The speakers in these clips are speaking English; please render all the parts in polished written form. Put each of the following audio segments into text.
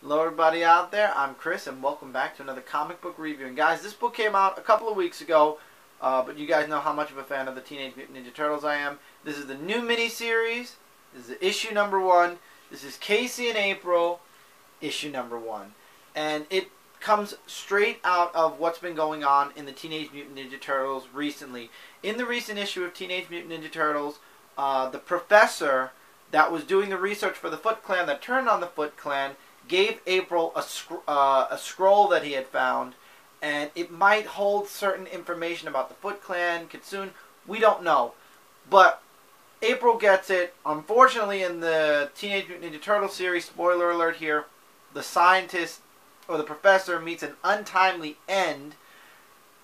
Hello everybody out there, I'm Chris and welcome back to another comic book review. And guys, this book came out a couple of weeks ago, but you guys know how much of a fan of the Teenage Mutant Ninja Turtles I am. This is the new miniseries. This is issue number 1. This is Casey and April, issue number 1. And it comes straight out of what's been going on in the Teenage Mutant Ninja Turtles recently. In the recent issue of Teenage Mutant Ninja Turtles, the professor that was doing the research for the Foot Clan that turned on the Foot Clan gave April a scroll that he had found, and it might hold certain information about the Foot Clan, Kitsune, we don't know. But April gets it. Unfortunately, in the Teenage Mutant Ninja Turtles series, spoiler alert here, the scientist, or the professor, meets an untimely end.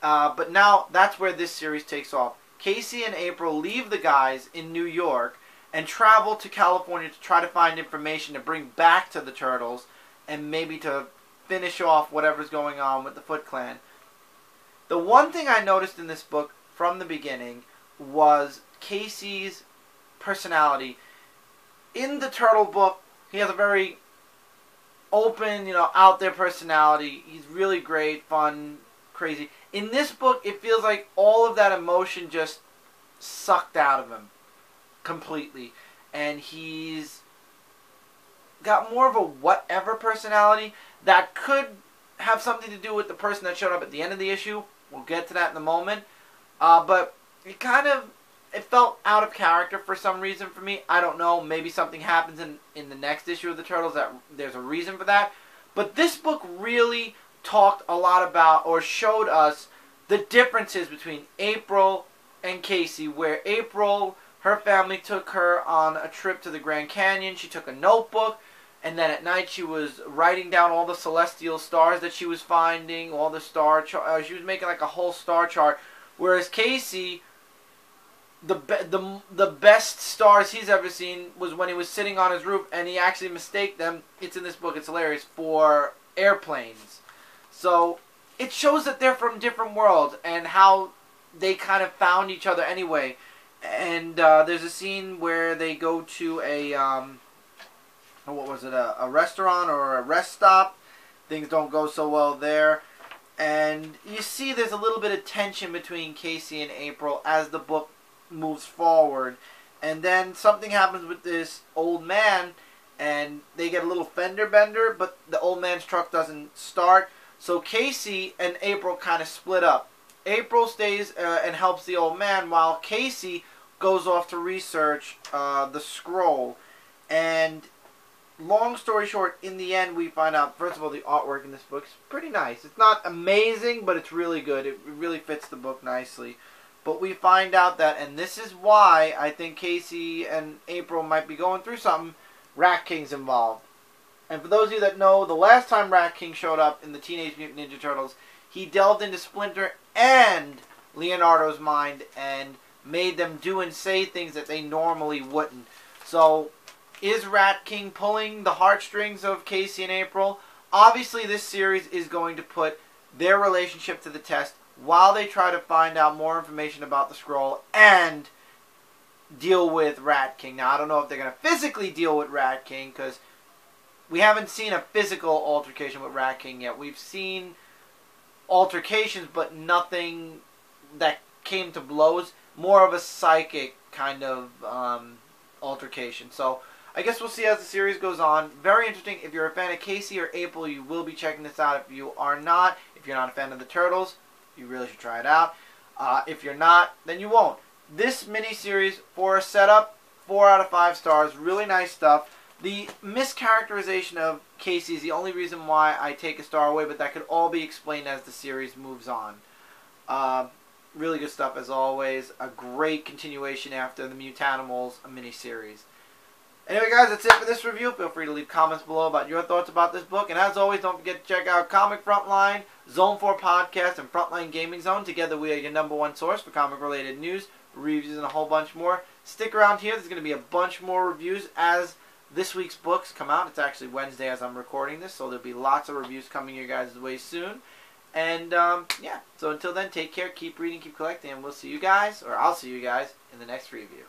But now, that's where this series takes off. Casey and April leave the guys in New York and travel to California to try to find information to bring back to the Turtles and maybe to finish off whatever's going on with the Foot Clan. The one thing I noticed in this book from the beginning was Casey's personality. In the Turtle book, he has a very open, out there personality. He's really great, fun, crazy. In this book, it feels like all of that emotion just sucked out of him completely, and he's got more of a whatever personality that could have something to do with the person that showed up at the end of the issue. We'll get to that in a moment. But it felt out of character for some reason for me. I don't know. Maybe something happens in the next issue of the Turtles that there's a reason for that. But this book really talked a lot about, or showed us, the differences between April and Casey, where April, her family took her on a trip to the Grand Canyon. She took a notebook, and then at night she was writing down all the celestial stars that she was finding, all the star she was making like a whole star chart. Whereas Casey, the best stars he's ever seen was when he was sitting on his roof, and he actually mistaked them, it's in this book, it's hilarious, for airplanes. So it shows that they're from different worlds and how they kind of found each other anyway. And there's a scene where they go to a a restaurant or a rest stop. Things don't go so well there, and you see there's a little bit of tension between Casey and April as the book moves forward. And then something happens with this old man, and they get a little fender bender, but the old man's truck doesn't start. So Casey and April kind of split up. April stays and helps the old man, while Casey goes off to research the scroll. And long story short, in the end we find out, first of all, the artwork in this book is pretty nice. It's not amazing, but it's really good. It really fits the book nicely. But we find out that, and this is why I think Casey and April might be going through something, Rat King's involved. And for those of you that know, the last time Rat King showed up in the Teenage Mutant Ninja Turtles, he delved into Splinter and Leonardo's mind and made them do and say things that they normally wouldn't. So, is Rat King pulling the heartstrings of Casey and April? Obviously, this series is going to put their relationship to the test while they try to find out more information about the scroll and deal with Rat King. Now, I don't know if they're going to physically deal with Rat King, because we haven't seen a physical altercation with Rat King yet. We've seen altercations, but nothing that came to blows. More of a psychic kind of altercation. So, I guess we'll see as the series goes on. Very interesting. If you're a fan of Casey or April, you will be checking this out. If you are not, if you're not a fan of the Turtles, you really should try it out. If you're not, then you won't. This miniseries, for a setup, 4 out of 5 stars. Really nice stuff. The mischaracterization of Casey is the only reason why I take a star away, but that could all be explained as the series moves on. Really good stuff as always. A great continuation after the Mutanimals miniseries. Anyway guys, that's it for this review. Feel free to leave comments below about your thoughts about this book. And as always, don't forget to check out Comic Frontline, Zone 4 Podcast, and Frontline Gaming Zone. Together we are your #1 source for comic related news, reviews, and a whole bunch more. Stick around here. There's going to be a bunch more reviews as this week's books come out. It's actually Wednesday as I'm recording this, so there'll be lots of reviews coming your guys' way soon. And, yeah, so until then, take care, keep reading, keep collecting, and we'll see you guys, or I'll see you guys, in the next review.